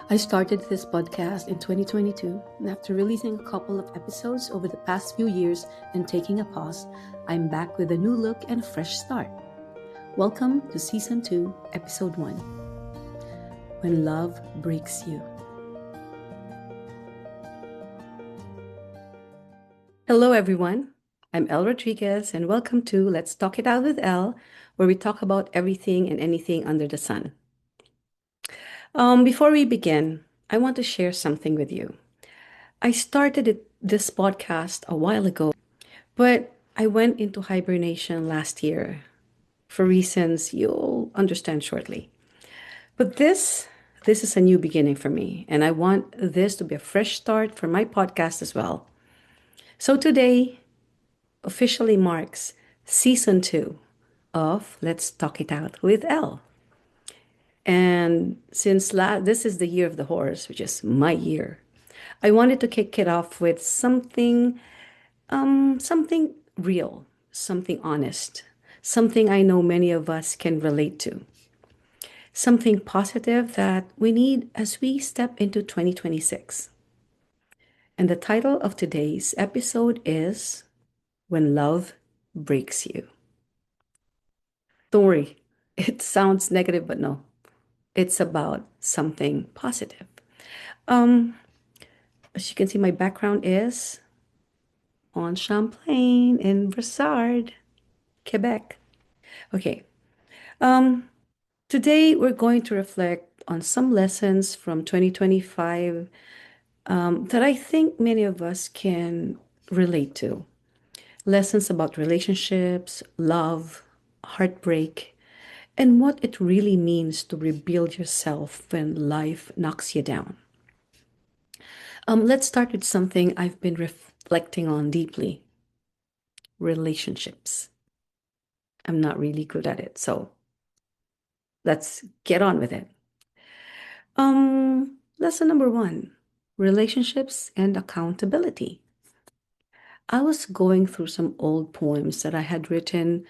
I started this podcast in 2022, and after releasing a couple of episodes over the past few years and taking a pause, I'm back with a new look and a fresh start. Welcome to Season 2, Episode 1 When Love Breaks You. Hello, everyone. I'm Elle Rodriguez, and welcome to Let's Talk It Out with Elle, where we talk about everything and anything under the sun. Before we begin, I want to share something with you. I started this podcast a while ago, but I went into hibernation last year for reasons you'll understand shortly. But this is a new beginning for me, and I want this to be a fresh start for my podcast as well. So today officially marks season 2 of Let's Talk It Out with Elle. And since this is the year of the horse, which is my year, I wanted to kick it off with something real, something honest, something I know many of us can relate to, something positive that we need as we step into 2026. And the title of today's episode is When Love Breaks You. Don't worry, it sounds negative, but no, it's about something positive. Um, as you can see, my background is on Champlain in Brossard, Quebec. Okay. Um, Today we're going to reflect on some lessons from 2025 that I think many of us can relate to. Lessons about relationships, love, heartbreak, and what it really means to rebuild yourself when life knocks you down. Let's start with something I've been reflecting on deeply: relationships. I'm not really good at it, so let's get on with it. Lesson number 1: relationships and accountability. I was going through some old poems that I had written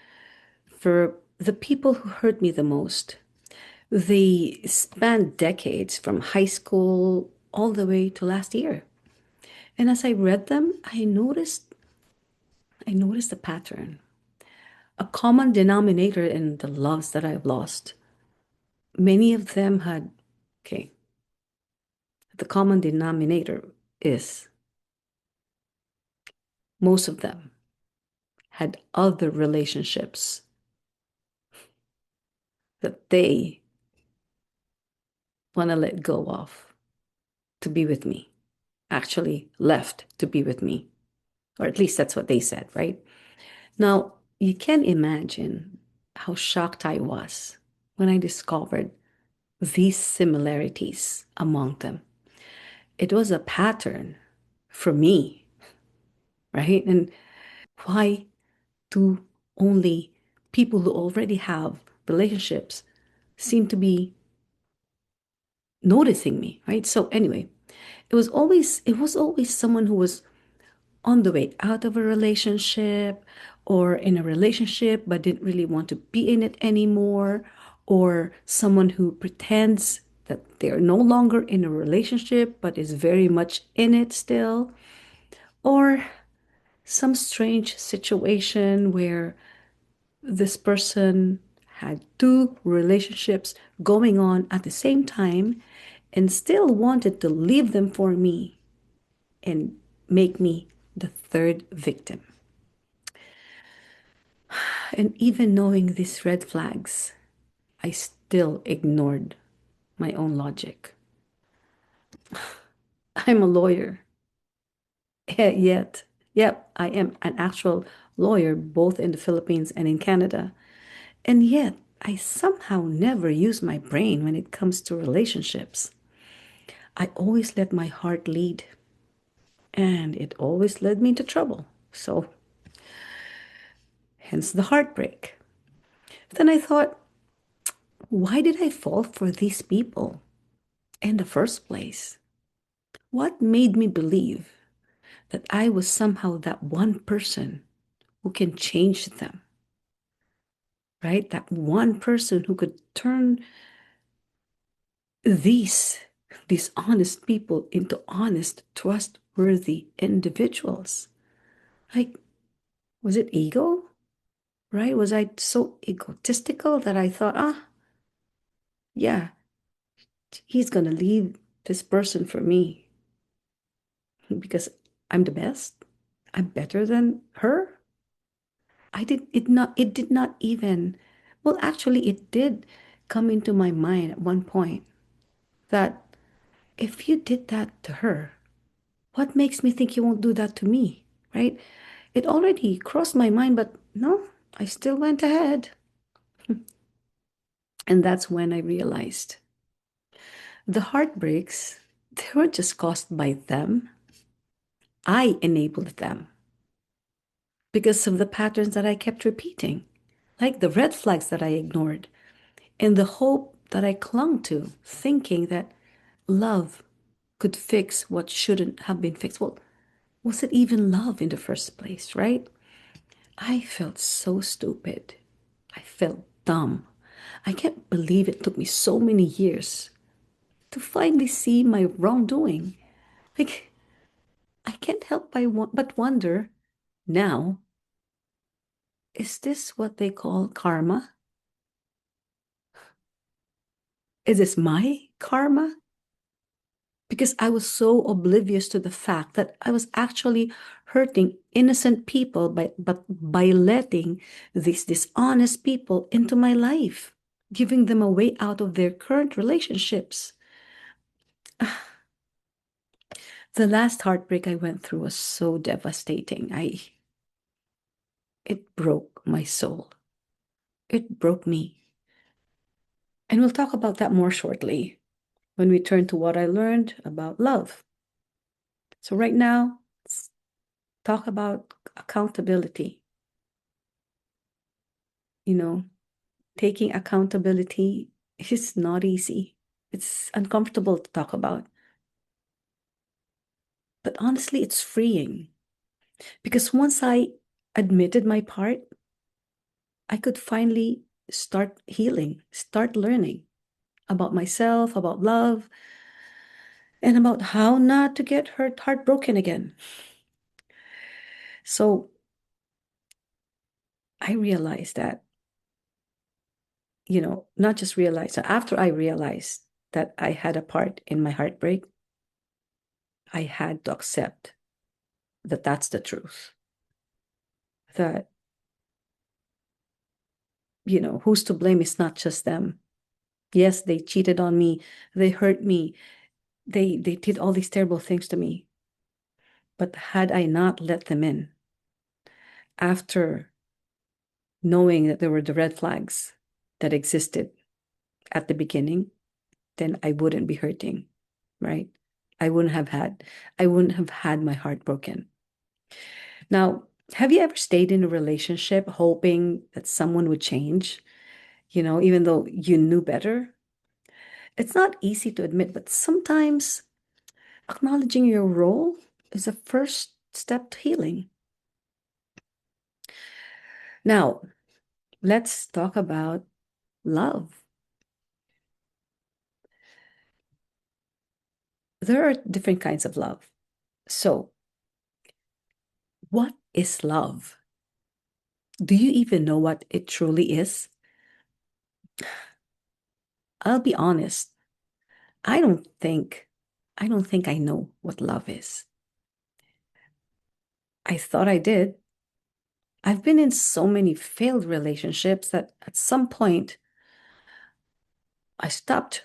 for the people who hurt me the most. They span decades from high school all the way to last year. And as I read them, I noticed a pattern, a common denominator in the loves that I've lost. Many of them had, okay, the common denominator is most of them had other relationships that they want to let go of to be with me, actually left to be with me. Or at least that's what they said, right? Now, you can imagine how shocked I was when I discovered these similarities among them. It was a pattern for me, right? And why do only people who already have relationships seem to be noticing me, right? So anyway, it was always someone who was on the way out of a relationship or in a relationship but didn't really want to be in it anymore, or someone who pretends that they're no longer in a relationship but is very much in it still, or some strange situation where this person had two relationships going on at the same time and still wanted to leave them for me and make me the third victim. And even knowing these red flags, I still ignored my own logic. I'm a lawyer. Yep, I am an actual lawyer both in the Philippines and in Canada. And yet, I somehow never use my brain when it comes to relationships. I always let my heart lead, and it always led me into trouble. So, hence the heartbreak. Then I thought, why did I fall for these people in the first place? What made me believe that I was somehow that one person who can change them, right? That one person who could turn these dishonest people into honest, trustworthy individuals. Like, was it ego? Right? Was I so egotistical that I thought, yeah, he's gonna leave this person for me because I'm the best. I'm better than her. It did not even, well, actually, it did come into my mind at one point that if you did that to her, what makes me think you won't do that to me? Right? It already crossed my mind, but no, I still went ahead. And that's when I realized the heartbreaks, they weren't just caused by them. I enabled them because of the patterns that I kept repeating, like the red flags that I ignored, and the hope that I clung to, thinking that love could fix what shouldn't have been fixed. Well, was it even love in the first place, right? I felt so stupid. I felt dumb. I can't believe it took me so many years to finally see my wrongdoing. Like, I can't help but wonder now, is this what they call karma? Is this my karma? Because I was so oblivious to the fact that I was actually hurting innocent people by letting these dishonest people into my life, giving them a way out of their current relationships. The last heartbreak I went through was so devastating. It broke my soul. It broke me. And we'll talk about that more shortly when we turn to what I learned about love. So right now, let's talk about accountability. You know, taking accountability is not easy. It's uncomfortable to talk about. But honestly, it's freeing because once I admitted my part, I could finally start healing, start learning about myself, about love, and about how not to get heartbroken again. So I realized that, not just realized, so after I realized that I had a part in my heartbreak, I had to accept that that's the truth. That, who's to blame is not just them. Yes, they cheated on me, they hurt me, they did all these terrible things to me. But had I not let them in, after knowing that there were the red flags that existed at the beginning, then I wouldn't be hurting, right? I wouldn't have had my heart broken. Now, have you ever stayed in a relationship hoping that someone would change, even though you knew better? It's not easy to admit, but sometimes acknowledging your role is a first step to healing. Now, let's talk about love. There are different kinds of love. So, what is love? Do you even know what it truly is? I'll be honest. I don't think I don't think I know what love is. I thought I did. I've been in so many failed relationships that at some point I stopped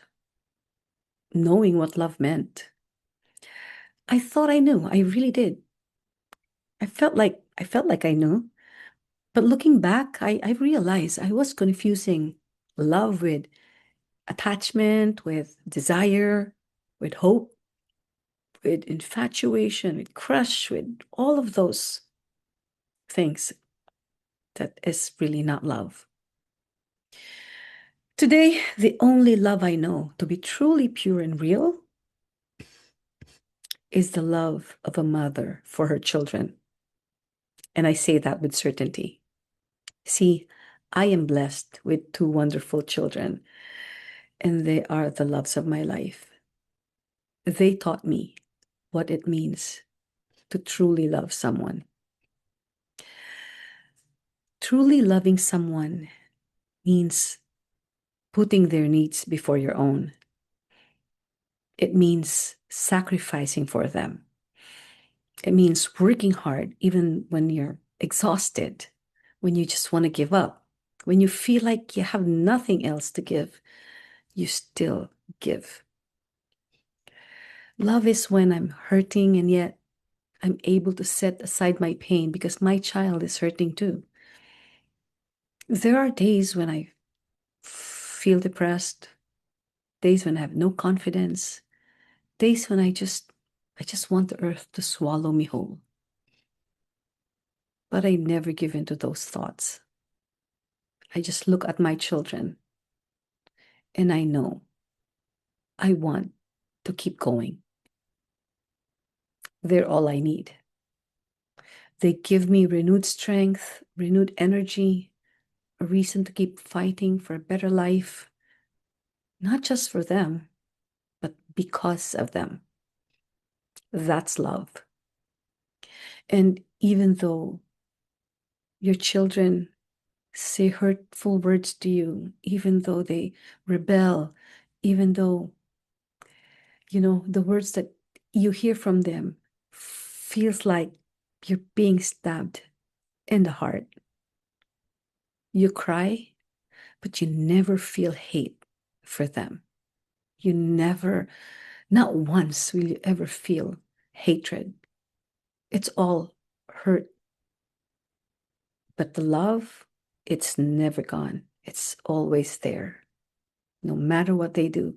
knowing what love meant. I thought I knew. I really did. I felt like I knew. But looking back, I realized I was confusing love with attachment, with desire, with hope, with infatuation, with crush, with all of those things that is really not love. Today, the only love I know to be truly pure and real is the love of a mother for her children. And I say that with certainty. See, I am blessed with two wonderful children, and they are the loves of my life. They taught me what it means to truly love someone. Truly loving someone means putting their needs before your own. It means sacrificing for them. It means working hard even when you're exhausted, when you just want to give up, when you feel like you have nothing else to give, you still give. Love is when I'm hurting and yet I'm able to set aside my pain because my child is hurting too. There are days when I feel depressed, days when I have no confidence, days when I just want the earth to swallow me whole. But I never give in to those thoughts. I just look at my children and I know I want to keep going. They're all I need. They give me renewed strength, renewed energy, a reason to keep fighting for a better life, not just for them, but because of them. That's love. And even though your children say hurtful words to you, even though they rebel, even though, the words that you hear from them feels like you're being stabbed in the heart. You cry, but you never feel hate for them. You never, not once will you ever feel hatred. It's all hurt. But the love, it's never gone. It's always there. No matter what they do,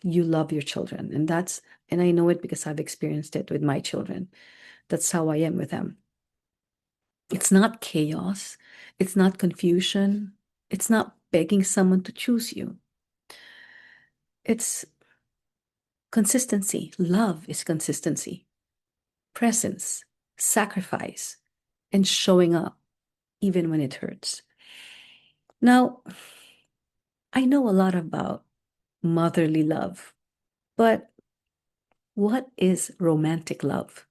you love your children. And I know it because I've experienced it with my children. That's how I am with them. It's not chaos. It's not confusion. It's not begging someone to choose you. It's consistency. Love is consistency, presence, sacrifice, and showing up even when it hurts. Now, I know a lot about motherly love, but what is romantic love?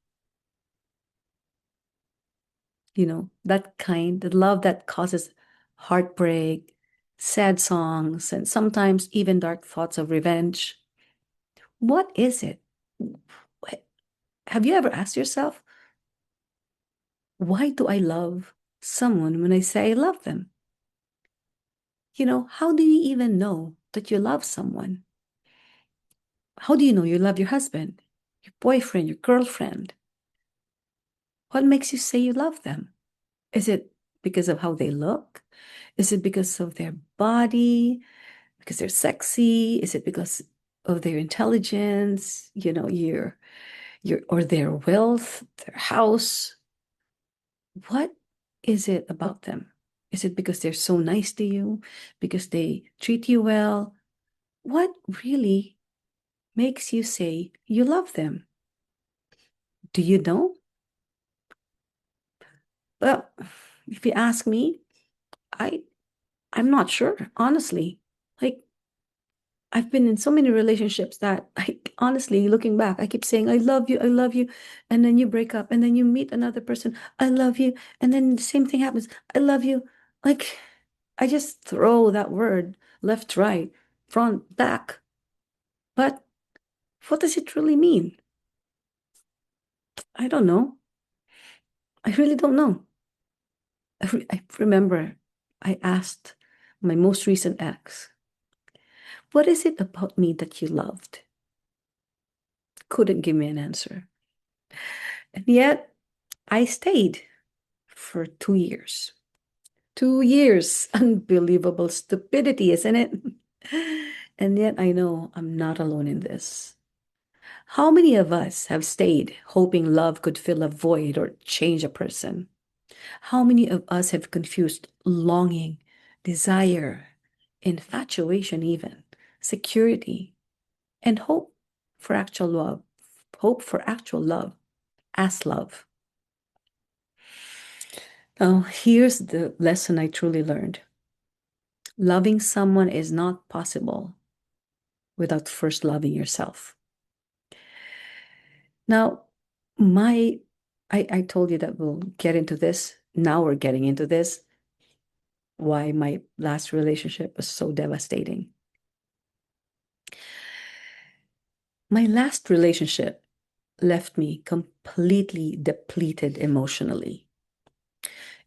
That kind, the love that causes heartbreak, sad songs, and sometimes even dark thoughts of revenge. What is it? Have you ever asked yourself, why do I love someone when I say I love them? How do you even know that you love someone? How do you know you love your husband, your boyfriend, your girlfriend? What makes you say you love them? Is it because of how they look? Is it because of their body? Because they're sexy? Is it because of their intelligence? Your or their wealth, their house? What is it about them? Is it because they're so nice to you? Because they treat you well? What really makes you say you love them? Do you know? Well, if you ask me, I I'm not sure, honestly. Like, I've been in so many relationships that I honestly, looking back, I keep saying, I love you, I love you. And then you break up and then you meet another person, I love you. And then the same thing happens, I love you. Like, I just throw that word left, right, front, back. But what does it really mean? I don't know. I really don't know. I remember I asked my most recent ex, what is it about me that you loved? Couldn't give me an answer. And yet I stayed for 2 years. 2 years. Unbelievable stupidity, isn't it? And yet I know I'm not alone in this. How many of us have stayed hoping love could fill a void or change a person? How many of us have confused longing, desire, infatuation, even security, and hope for actual love as love? Oh, here's the lesson I truly learned. Loving someone is not possible without first loving yourself. Now, my I told you that we'll get into this. Now we're getting into this. Why my last relationship was so devastating. My last relationship left me completely depleted emotionally.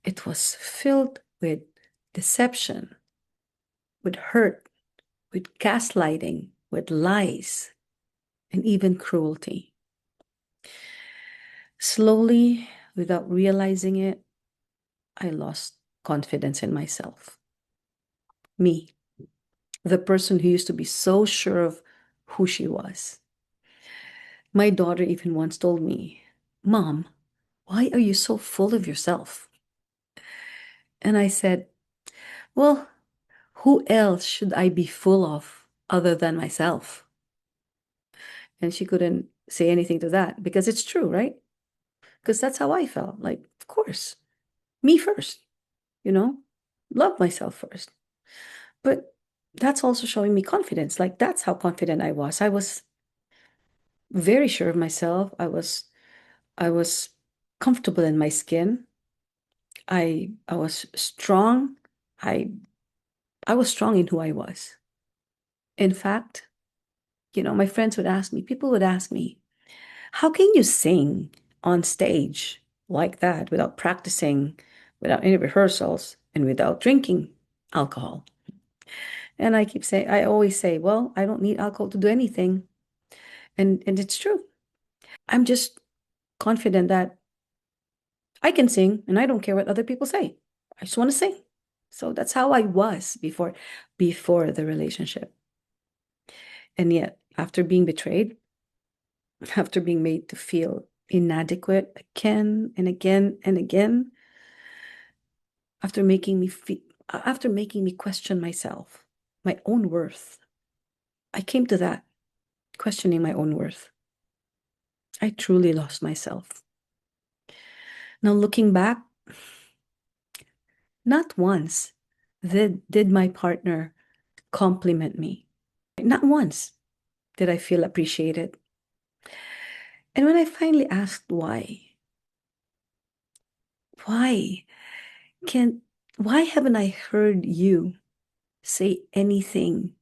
It was filled with deception, with hurt, with gaslighting, with lies, and even cruelty. Slowly, without realizing it, I lost confidence in myself. Me, the person who used to be so sure of who she was. My daughter even once told me, Mom, why are you so full of yourself? And I said, well, who else should I be full of other than myself? And she couldn't say anything to that because it's true, right? Because that's how I felt. Like, of course, me first, you know, love myself first. But that's also showing me confidence. Like, that's how confident I was. I was very sure of myself. I was comfortable in my skin. I was strong. I I was strong in who I was. In fact, my friends would ask me, people would ask me, how can you sing on stage like that without practicing, without any rehearsals, and without drinking alcohol? And I always say, well, I don't need alcohol to do anything. And it's true. I'm just confident that I can sing and I don't care what other people say. I just want to sing. So that's how I was before the relationship. And yet, after being betrayed, after being made to feel inadequate again and again and again, after making me question myself, my own worth, I came to that, questioning my own worth. I truly lost myself. Now, looking back, not once did my partner compliment me. Not once did I feel appreciated. And when I finally asked why can't, why haven't I heard you say anything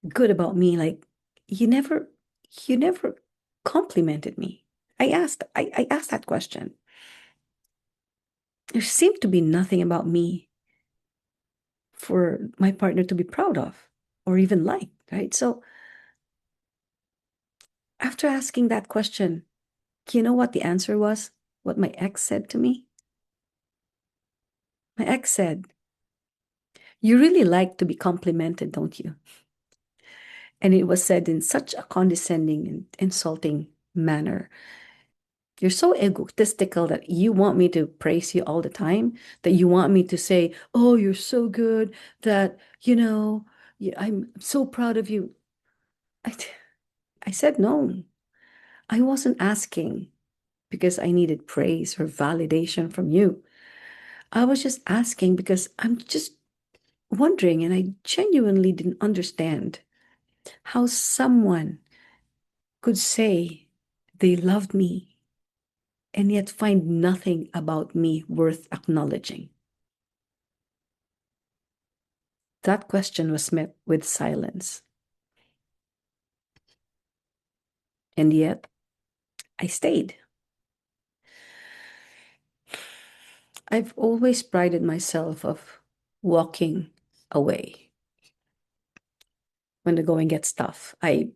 good about me? Like, you never, you never complimented me. I asked that question. There seemed to be nothing about me for my partner to be proud of or even like, right? So after asking that question, you know what the answer was? What my ex said to me? My ex said, you really like to be complimented, don't you? And it was said in such a condescending and insulting manner. You're so egotistical that you want me to praise you all the time, that you want me to say, oh, you're so good, that, I'm so proud of you. I, I said, no, I wasn't asking because I needed praise or validation from you. I was just asking because I'm just wondering, and I genuinely didn't understand how someone could say they loved me and yet find nothing about me worth acknowledging. That question was met with silence. And yet I stayed. I've always prided myself of walking away when the going gets tough. I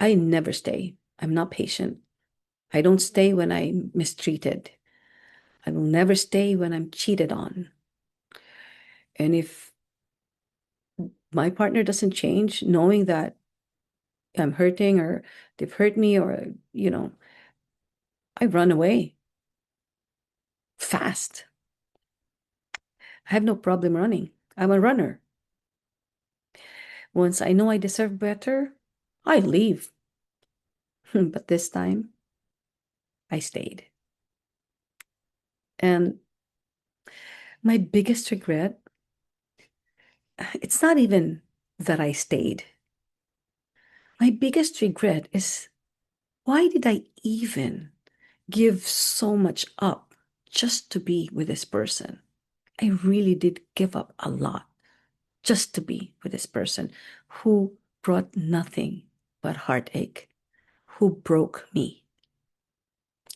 never stay. I'm not patient. I don't stay when I'm mistreated. I will never stay when I'm cheated on. And if my partner doesn't change, knowing that I'm hurting or they've hurt me or, I run away fast. I have no problem running. I'm a runner. Once I know I deserve better, I leave. But this time, I stayed. And my biggest regret, it's not even that I stayed. My biggest regret is Why did I even give so much up just to be with this person? I really did give up a lot just to be with this person who brought nothing but heartache, who broke me.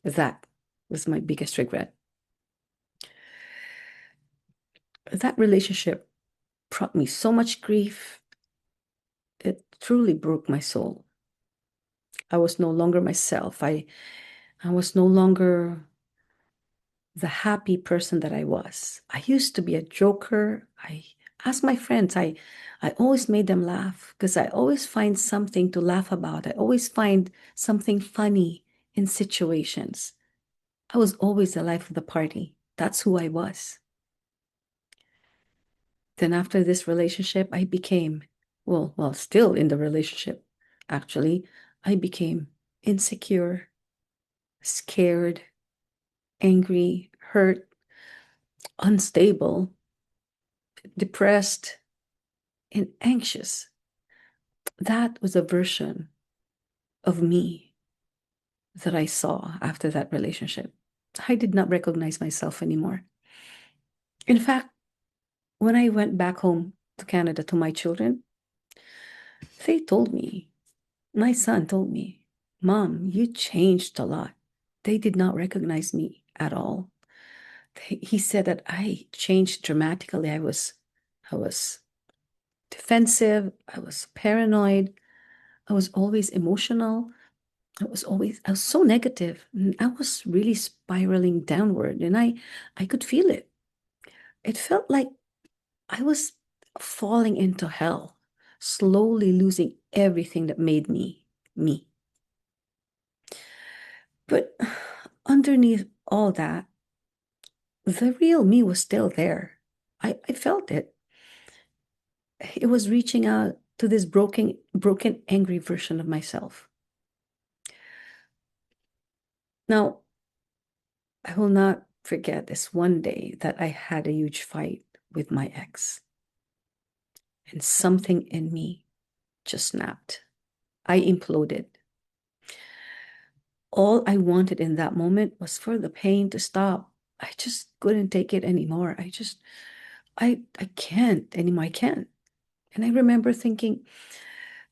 That was my biggest regret. That relationship brought me so much grief. It truly broke my soul. I was no longer myself. I was no longer the happy person that I was. I used to be a joker. I asked my friends, I always made them laugh because I always find something to laugh about. I always find something funny in situations. I was always the life of the party. That's who I was. Then after this relationship, I became, still in the relationship, actually, I became insecure, scared, angry, hurt, unstable, depressed, and anxious. That was a version of me that I saw after that relationship. I did not recognize myself anymore. In fact, when I went back home to Canada to my children, they told me, my son told me, Mom, you changed a lot. They did not recognize me at all. He said that I changed dramatically. I was defensive. I was paranoid. I was always emotional. I was so negative. I was really spiraling downward and I could feel it. It felt like I was falling into hell, slowly losing everything that made me me. But underneath all that, the real me was still there. I felt it. It was reaching out to this broken, angry version of myself. Now, I will not forget this one day that I had a huge fight with my ex, and something in me just snapped. I imploded. All I wanted in that moment was for the pain to stop. I just couldn't take it anymore. I can't anymore. I can't. And I remember thinking,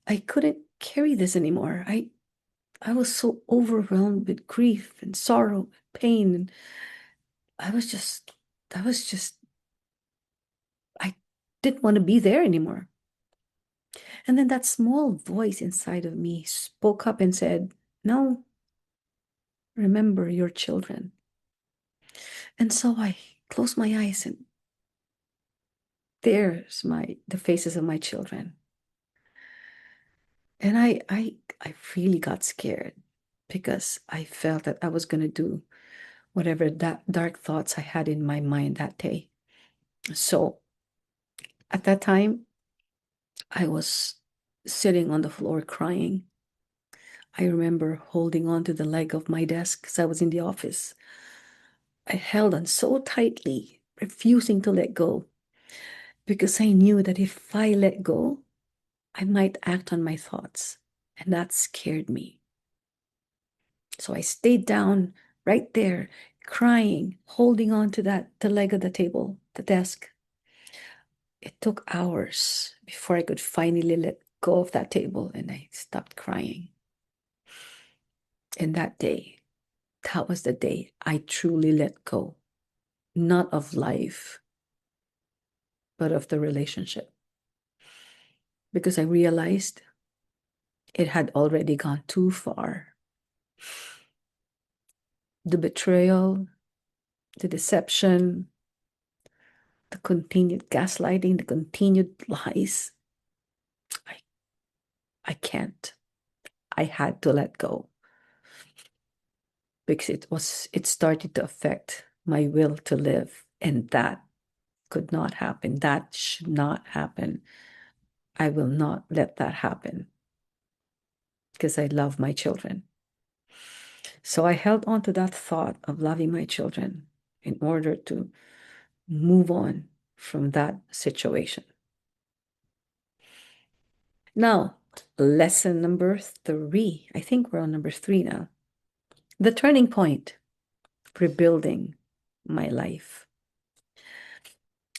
I couldn't carry this anymore. I was so overwhelmed with grief and sorrow and pain. And I was just, I was just, I didn't want to be there anymore. And then that small voice inside of me spoke up and said, No, remember your children. And so I closed my eyes and there's the faces of my children. And I really got scared because I felt that I was gonna do whatever that dark thoughts I had in my mind that day. So at that time, I was sitting on the floor crying. I remember holding on to the leg of my desk because I was in the office. I held on so tightly, refusing to let go, because I knew that if I let go, I might act on my thoughts, and that scared me. So I stayed down right there, crying, holding on to the leg of the table, the desk. It took hours before I could finally let go of that table and I stopped crying. And that was the day I truly let go, not of life, but of the relationship. Because I realized it had already gone too far. The betrayal, the deception, the continued gaslighting, the continued lies. I, I can't. I had to let go because it started to affect my will to live. And that could not happen. That should not happen. I will not let that happen because I love my children. So I held on to that thought of loving my children in order to move on from that situation. Now, Lesson number three. I think we're on number three now. The turning point, rebuilding my life.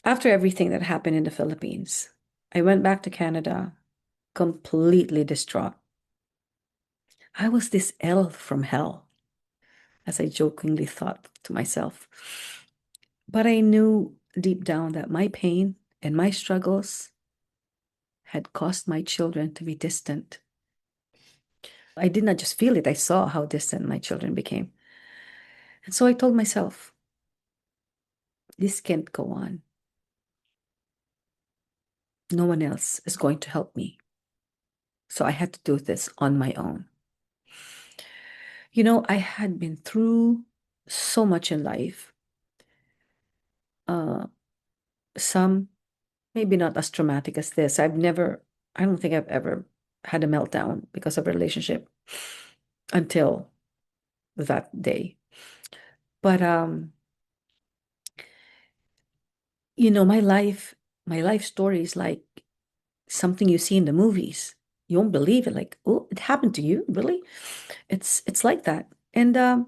After everything that happened in the Philippines, I went back to Canada completely distraught. I was this Elle from hell, as I jokingly thought to myself. But I knew deep down that my pain and my struggles had caused my children to be distant. I did not just feel it, I saw how distant my children became. And so I told myself, this can't go on. No one else is going to help me. So I had to do this on my own. You know, I had been through so much in life. Uh, some maybe not as traumatic as this. I don't think I've ever had a meltdown because of a relationship until that day. But you know, my life story is like something you see in the movies. You won't believe it. Like, oh, it happened to you, really? It's like that. And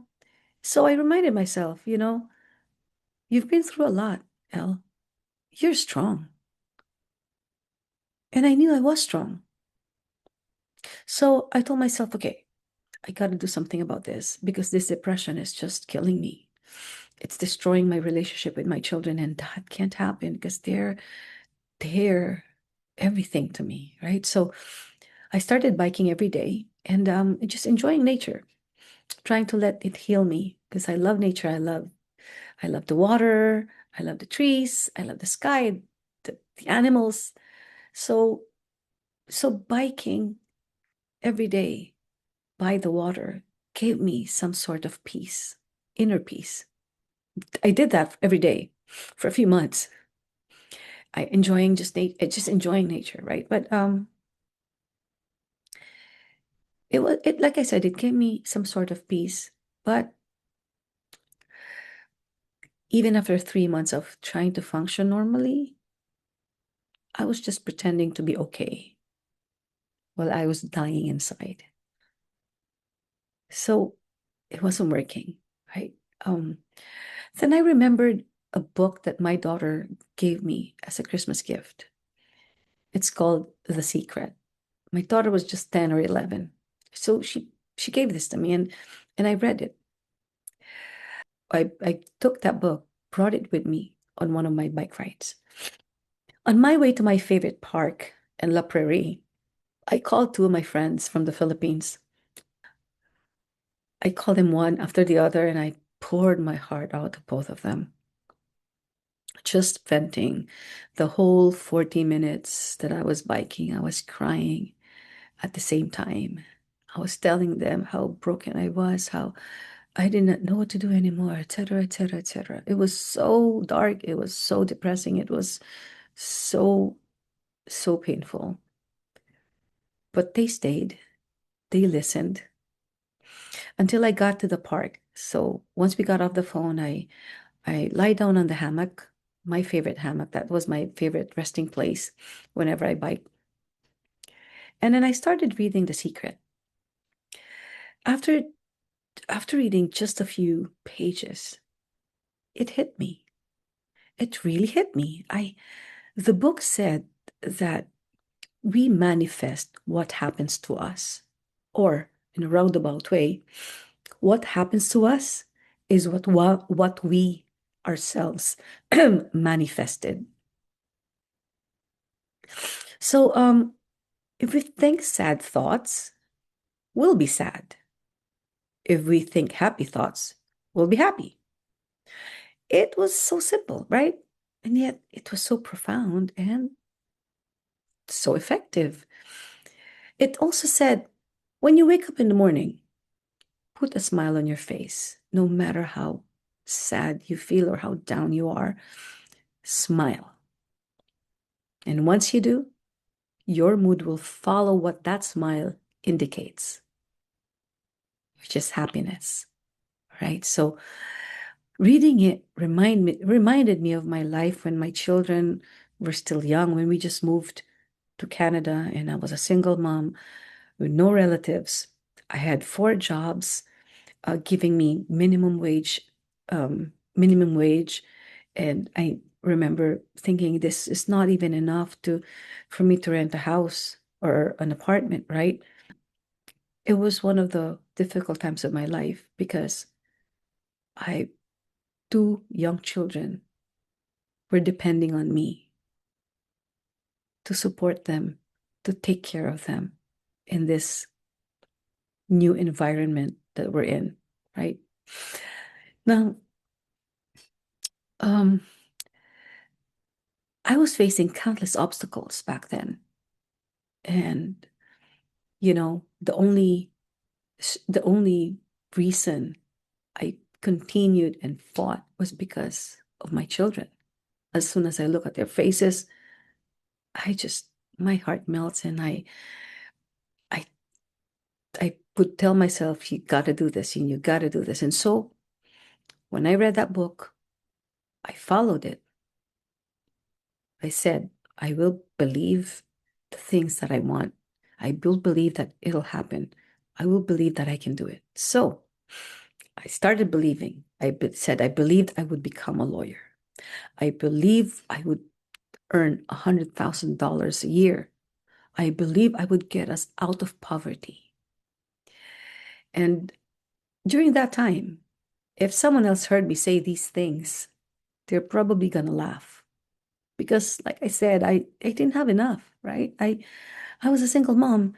so I reminded myself, you know, you've been through a lot, Elle. You're strong. And I knew I was strong. So I told myself, okay, I got to do something about this because this depression is just killing me. It's destroying my relationship with my children, and that can't happen because they're everything to me, right? So I started biking every day and just enjoying nature, trying to let it heal me because I love nature. I love the water, I love the trees, I love the sky, the animals. So so biking every day by the water gave me some sort of peace, inner peace. I did that every day for a few months. I enjoying just enjoying nature, right? But it like I said, it gave me some sort of peace. But even after 3 months of trying to function normally, I was just pretending to be okay while I was dying inside. So it wasn't working, right? Um, then I remembered a book that my daughter gave me as a Christmas gift. It's called The Secret. My daughter was just 10 or 11. So she gave this to me and I read it. I took that book, brought it with me on one of my bike rides. On my way to my favorite park in La Prairie, I called two of my friends from the Philippines. I called them one after the other and I poured my heart out to both of them, just venting the whole 40 minutes that I was biking. I was crying at the same time. I was telling them how broken I was, how I did not know what to do anymore, etc., etc., etc. It was so dark. It was so depressing. It was so, so painful. But they stayed. They listened until I got to the park. So once we got off the phone, I lie down on the hammock, my favorite hammock. That was my favorite resting place whenever I bike. And then I started reading The Secret. After after reading just a few pages, it hit me. It really hit me. The book said that we manifest what happens to us, or in a roundabout way, what happens to us is what we ourselves manifested. So if we think sad thoughts, we'll be sad. If we think happy thoughts, we'll be happy. It was so simple, right? And yet it was so profound and so effective. It also said, when you wake up in the morning, put a smile on your face, no matter how sad you feel or how down you are. Smile. And once you do, your mood will follow what that smile indicates, which is happiness, right? So reading it reminded me of my life when my children were still young, when we just moved to Canada, and I was a single mom with no relatives. I had four jobs, giving me minimum wage, and I remember thinking this is not even enough to for me to rent a house or an apartment, right? It was one of the difficult times of my life because I two young children were depending on me to support them, to take care of them in this new environment that we're in, right? Now, um, I was facing countless obstacles back then. And, the only reason I continued and fought was because of my children. As soon as I look at their faces, I just my heart melts, and I I would tell myself, you gotta do this and you gotta do this. And so when I read that book, I followed it. I said, I will believe the things that I want. I will believe that it'll happen. I will believe that I can do it. So I started believing. Said I believed I would become a lawyer. I believe I would earn $100,000 a year. I believe I would get us out of poverty. And during that time, if someone else heard me say these things, they're probably gonna laugh. Because like I said, I didn't have enough, right? I was a single mom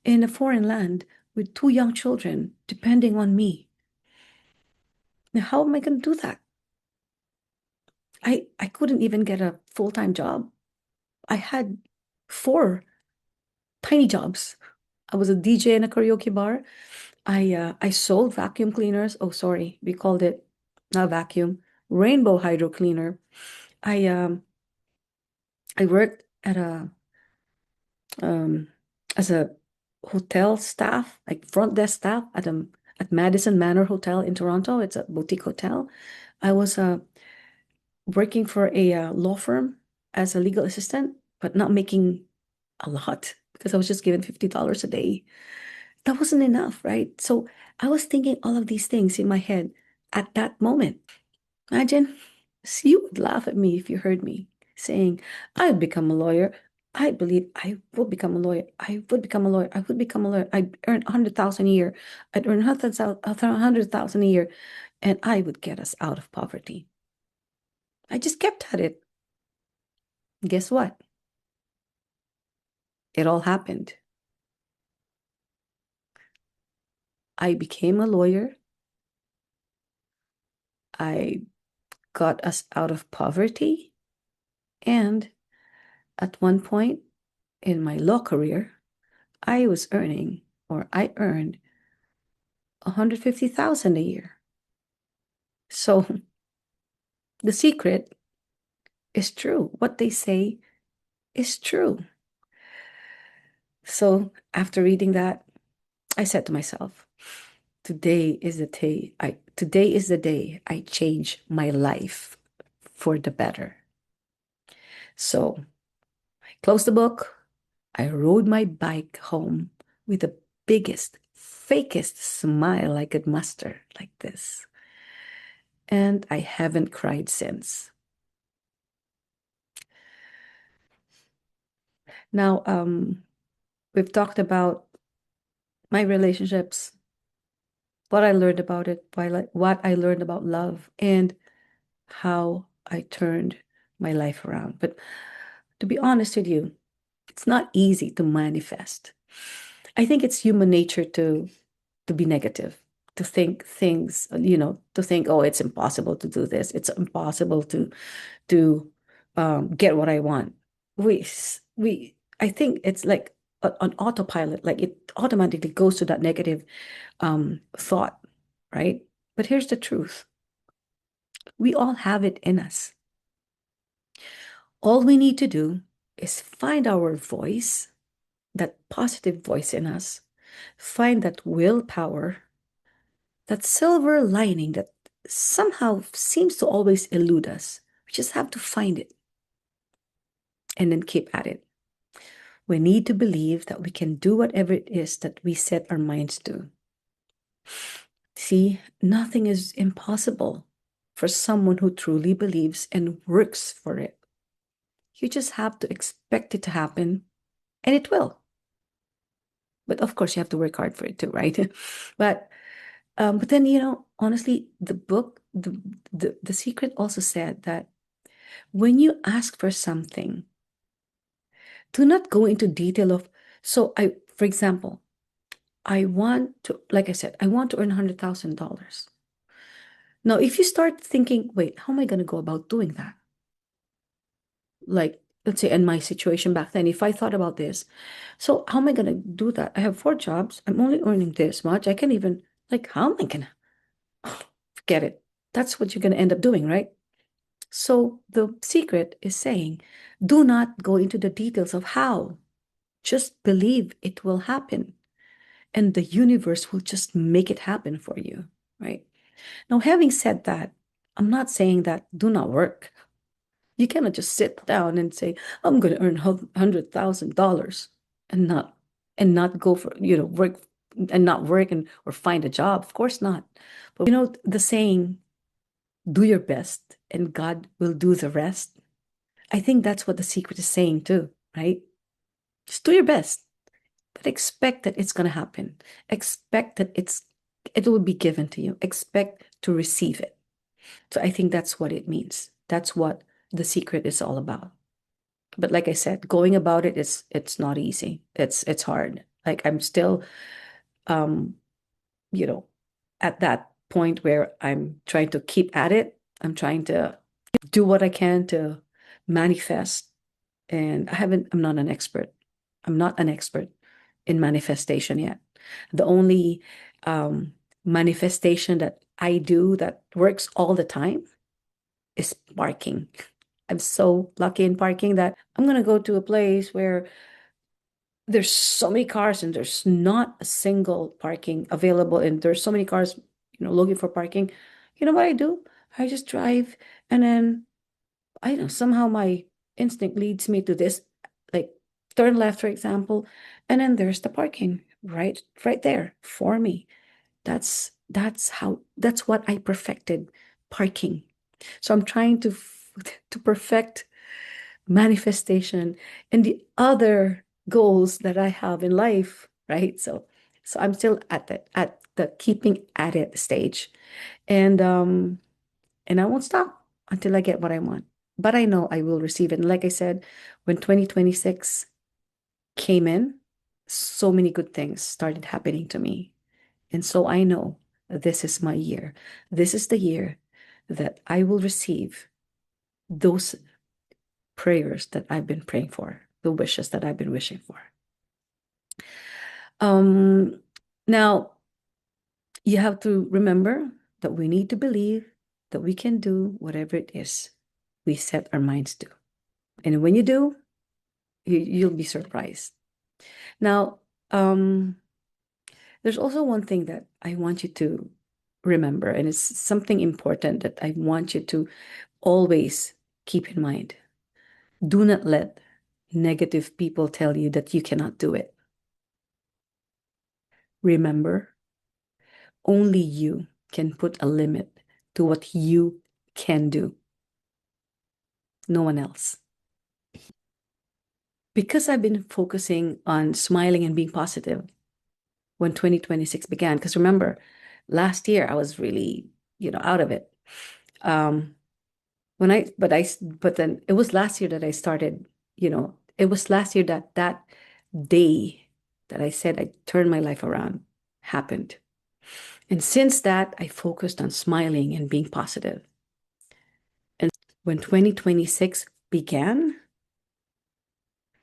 in a foreign land with two young children depending on me. Now, how am I gonna do that? I couldn't even get a full-time job. I had four tiny jobs. I was a DJ in a karaoke bar. I sold vacuum cleaners. Oh, sorry, we called it not vacuum, rainbow hydro cleaner. I um I worked um as a hotel staff, like front desk staff at Madison Manor Hotel in Toronto. It's a boutique hotel. I was working for a law firm as a legal assistant, but not making a lot because I was just given $50 a day. That wasn't enough, right? So I was thinking all of these things in my head at that moment. Imagine, you would laugh at me if you heard me saying, I'd become a lawyer. I believe I would become a lawyer. I would become a lawyer. I would become a lawyer. I'd earn 100,000 a year. I'd earn 100,000 a year, and I would get us out of poverty. I just kept at it. Guess what? It all happened. I became a lawyer. I got us out of poverty. And at one point in my law career, I earned 150,000 a year. So the secret is true. What they say is true. So after reading that, I said to myself, today is the day I change my life for the better. So I closed the book. I rode my bike home with the biggest, fakest smile I could muster, like this. And I haven't cried since. Now, we've talked about my relationships, what I learned about it, what I learned about love, and how I turned my life around. But to be honest with you, it's not easy to manifest. I think it's human nature to be negative, to think things, to think, oh, it's impossible to do this. It's impossible to get what I want. I think it's like an autopilot, like it automatically goes to that negative thought, right? But here's the truth. We all have it in us. All we need to do is find our voice, that positive voice in us, find that willpower, that silver lining that somehow seems to always elude us. We just have to find it and then keep at it. We need to believe that we can do whatever it is that we set our minds to. See, nothing is impossible for someone who truly believes and works for it. You just have to expect it to happen, and it will. But of course, you have to work hard for it too, right? but but then honestly, the book, the secret also said that when you ask for something, do not go into detail of. So for example, I want to, like I said, I want to earn $100,000. Now, if you start thinking, wait, how am I going to go about doing that? Like, let's say in my situation back then, if I thought about this, so how am I going to do that? I have four jobs. I'm only earning this much. I can't even, like, how am I going to forget it? That's what you're going to end up doing, right? So the secret is saying, do not go into the details of how. Just believe it will happen, and the universe will just make it happen for you, right? Now, having said that, I'm not saying that do not work. You cannot just sit down and say, I'm going to earn $100,000 and not go for, work and not work and or find a job. Of course not. But the saying, do your best and God will do the rest. I think that's what the secret is saying too, right? Just do your best, but expect that it's going to happen. Expect that it will be given to you. Expect to receive it. So I think that's what it means. That's what the secret is all about. But like I said, going about it is it's not easy. It's hard. Like I'm still um, you know, at that point where I'm trying to keep at it. I'm trying to do what I can to manifest. And I'm not an expert. I'm not an expert in manifestation yet. The only manifestation that I do that works all the time is parking. I'm so lucky in parking that I'm going to go to a place where there's so many cars and there's not a single parking available, and there's so many cars, looking for parking. You know what I do? I just drive, and then I don't know, somehow my instinct leads me to this, like turn left, for example, and then there's the parking right there for me. That's what I perfected, parking. So I'm trying to perfect manifestation and the other goals that I have in life, right? So I'm still at the keeping at it stage. And I won't stop until I get what I want. But I know I will receive it. And like I said, when 2026 came in, so many good things started happening to me. And so I know this is my year. This is the year that I will receive those prayers that I've been praying for, the wishes that I've been wishing for. Um, Now you have to remember that we need to believe that we can do whatever it is we set our minds to. And when you do, you'll be surprised. Now, there's also one thing that I want you to remember, and it's something important that I want you to always keep in mind. Do not let negative people tell you that you cannot do it. Remember, only you can put a limit to what you can do, no one else. Because I've been focusing on smiling and being positive when 2026 began, because remember, last year I was really, out of it. Um, but then it was last year that I started, it was last year that day that I said I turned my life around happened. And since that, I focused on smiling and being positive. And when 2026 began,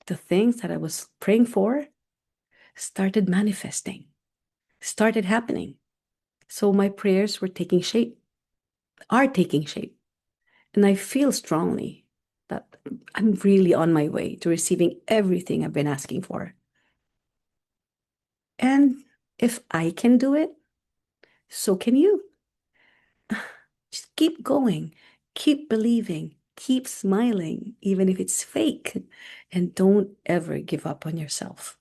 the things that I was praying for started manifesting, started happening. So my prayers were taking shape, are taking shape. And I feel strongly that I'm really on my way to receiving everything I've been asking for. And if I can do it, so can you. Just keep going, keep believing, Keep smiling, even if it's fake, and don't ever give up on yourself.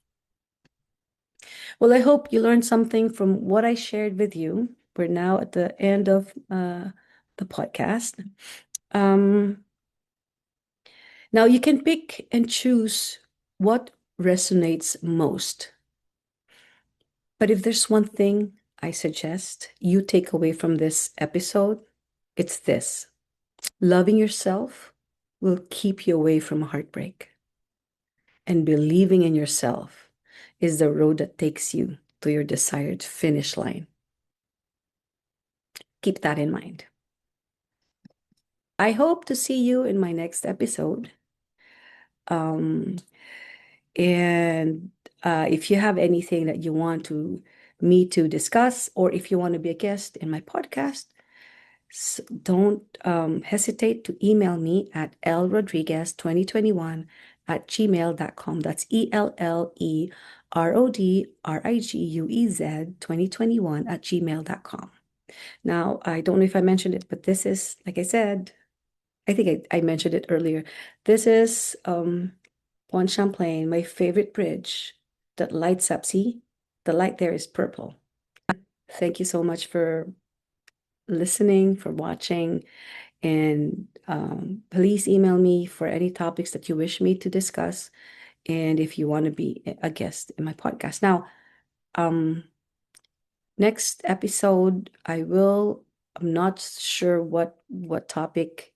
Well, I hope you learned something from what I shared with you. We're now at the end of the podcast. Um, Now you can pick and choose what resonates most. But if there's one thing I suggest you take away from this episode, it's this: loving yourself will keep you away from heartbreak, and believing in yourself is the road that takes you to your desired finish line. Keep that in mind. I hope to see you in my next episode. Um, and if you have anything that you want me to discuss, or if you want to be a guest in my podcast, don't hesitate to email me at lrodriguez2021 at gmail.com. That's ELLERODRIGUEZ 2021 at gmail.com. Now, I don't know if I mentioned it, but this is, like I said, I think I mentioned it earlier. This is Pont Champlain, my favorite bridge that lights up. See, the light there is purple. Thank you so much for listening, for watching, and please email me for any topics that you wish me to discuss, and if you want to be a guest in my podcast. Now, next episode, I'm not sure what topic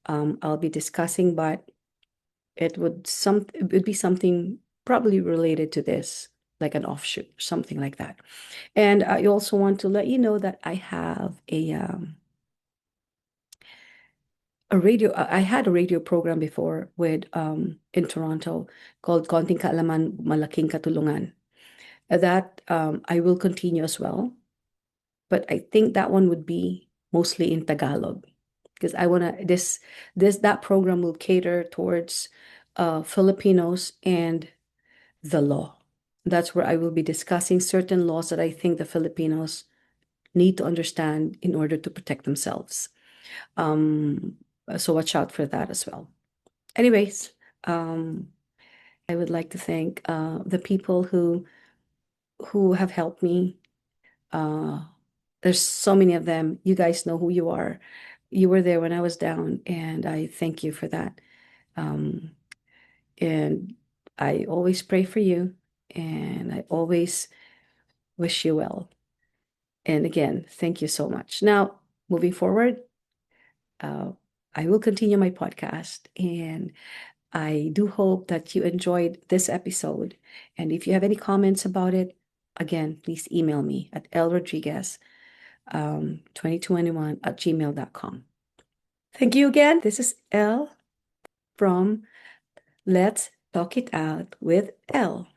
I'll be discussing, but it would be something probably related to this, like an offshoot, something like that. And I also want to let you know that I have a radio. I had a radio program before with in Toronto called Konting Kaalaman, Malaking Katulungan. That I will continue as well, but I think that one would be mostly in Tagalog, because I want to that program will cater towards Filipinos and the law. That's where I will be discussing certain laws that I think the Filipinos need to understand in order to protect themselves. Um, so watch out for that as well. Anyways, I would like to thank the people who have helped me. Uh, there's so many of them. You guys know who you are. You were there when I was down, and I thank you for that. Um, and I always pray for you, and I always wish you well. And again, thank you so much. Now, moving forward, uh, I will continue my podcast, and I do hope that you enjoyed this episode. And if you have any comments about it, again, please email me at lrodriguez 2021 at gmail.com. Thank you again. This is Elle from Let's Talk It Out with Elle.